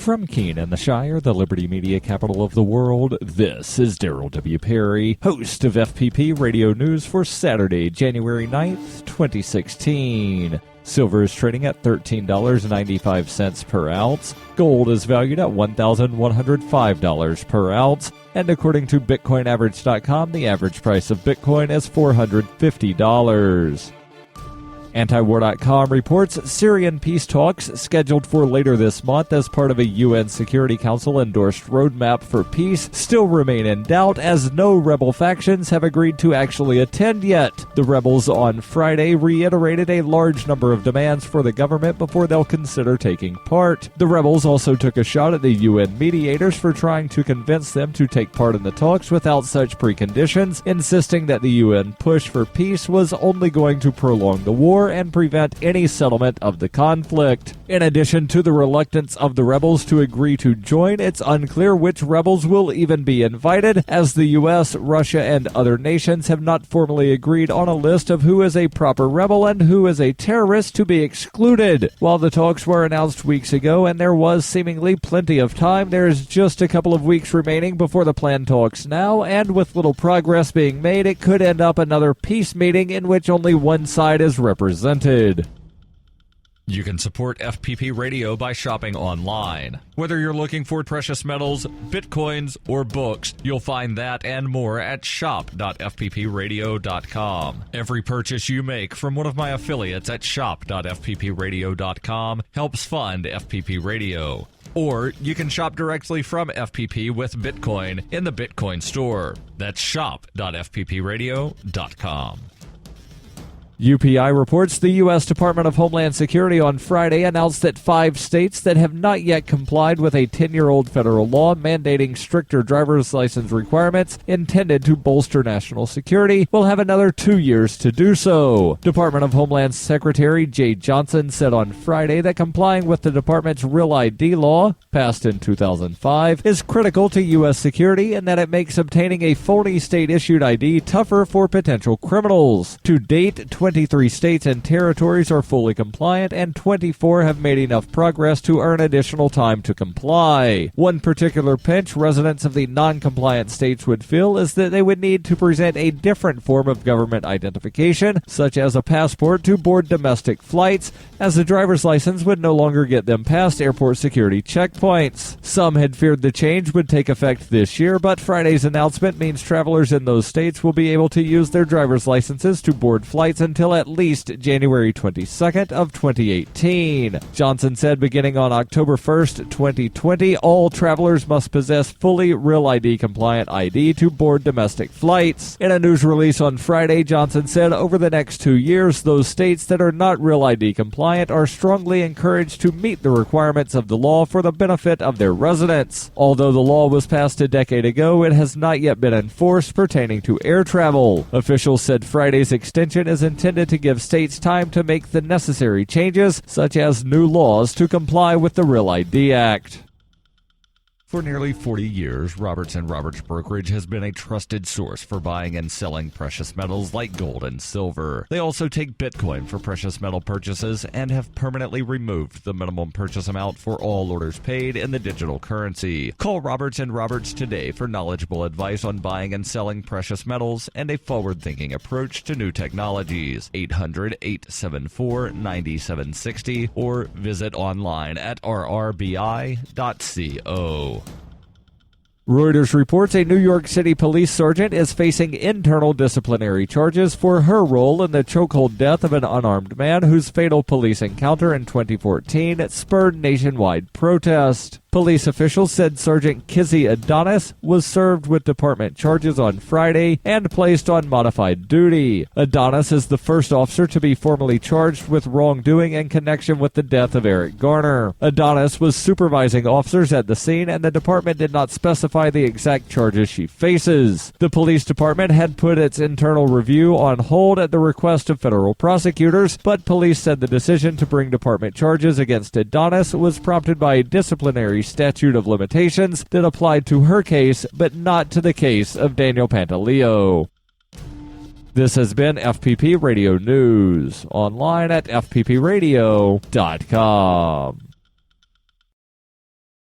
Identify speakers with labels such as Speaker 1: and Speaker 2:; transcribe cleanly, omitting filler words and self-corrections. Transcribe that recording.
Speaker 1: From Keene in the Shire, the Liberty Media capital of the world, this is Daryl W. Perry, host of FPP Radio News for Saturday, January 9th, 2016. Silver is trading at $13.95 per ounce. Gold is valued at $1,105 per ounce. And according to BitcoinAverage.com, the average price of Bitcoin is $450. Antiwar.com reports Syrian peace talks scheduled for later this month as part of a UN Security Council-endorsed roadmap for peace still remain in doubt as no rebel factions have agreed to actually attend yet. The rebels on Friday reiterated a large number of demands for the government before they'll consider taking part. The rebels also took a shot at the UN mediators for trying to convince them to take part in the talks without such preconditions, insisting that the UN push for peace was only going to prolong the war and prevent any settlement of the conflict. In addition to the reluctance of the rebels to agree to join, it's unclear which rebels will even be invited, as the U.S., Russia, and other nations have not formally agreed on a list of who is a proper rebel and who is a terrorist to be excluded. While the talks were announced weeks ago and there was seemingly plenty of time, there is just a couple of weeks remaining before the planned talks now, and with little progress being made, it could end up another peace meeting in which only one side is represented.
Speaker 2: You can support FPP Radio by shopping online. Whether you're looking for precious metals, bitcoins, or books, you'll find that and more at shop.fppradio.com. Every purchase you make from one of my affiliates at shop.fppradio.com helps fund FPP Radio. Or you can shop directly from FPP with Bitcoin in the Bitcoin store. That's shop.fppradio.com.
Speaker 1: UPI reports the U.S. Department of Homeland Security on Friday announced that 5 states that have not yet complied with a 10-year-old federal law mandating stricter driver's license requirements intended to bolster national security will have another 2 years to do so. Department of Homeland Secretary Jay Johnson said on Friday that complying with the department's Real ID law, passed in 2005, is critical to U.S. security and that it makes obtaining a phony state-issued ID tougher for potential criminals. To date, 23 states and territories are fully compliant, and 24 have made enough progress to earn additional time to comply. One particular pinch residents of the non-compliant states would feel is that they would need to present a different form of government identification, such as a passport, to board domestic flights, as the driver's license would no longer get them past airport security checkpoints. Some had feared the change would take effect this year, but Friday's announcement means travelers in those states will be able to use their driver's licenses to board flights until at least January 22nd of 2018. Johnson said beginning on October 1st, 2020, all travelers must possess fully Real ID compliant ID to board domestic flights. In a news release on Friday, Johnson said over the next 2 years, those states that are not Real ID compliant are strongly encouraged to meet the requirements of the law for the benefit of their residents. Although the law was passed a decade ago, it has not yet been enforced pertaining to air travel. Officials said Friday's extension is intended to give states time to make the necessary changes, such as new laws to comply with the Real ID Act.
Speaker 2: For nearly 40 years, Roberts & Roberts Brokerage has been a trusted source for buying and selling precious metals like gold and silver. They also take Bitcoin for precious metal purchases and have permanently removed the minimum purchase amount for all orders paid in the digital currency. Call Roberts & Roberts today for knowledgeable advice on buying and selling precious metals and a forward-thinking approach to new technologies. 800-874-9760 or visit online at rrbi.co.
Speaker 1: Reuters reports a New York City police sergeant is facing internal disciplinary charges for her role in the chokehold death of an unarmed man whose fatal police encounter in 2014 spurred nationwide protest. Police officials said Sergeant Kizzy Adonis was served with department charges on Friday and placed on modified duty. Adonis is the first officer to be formally charged with wrongdoing in connection with the death of Eric Garner. Adonis was supervising officers at the scene, and the department did not specify the exact charges she faces. The police department had put its internal review on hold at the request of federal prosecutors, but police said the decision to bring department charges against Adonis was prompted by a disciplinary statute of limitations that applied to her case, but not to the case of Daniel Pantaleo. This has been FPP Radio News, online at fppradio.com.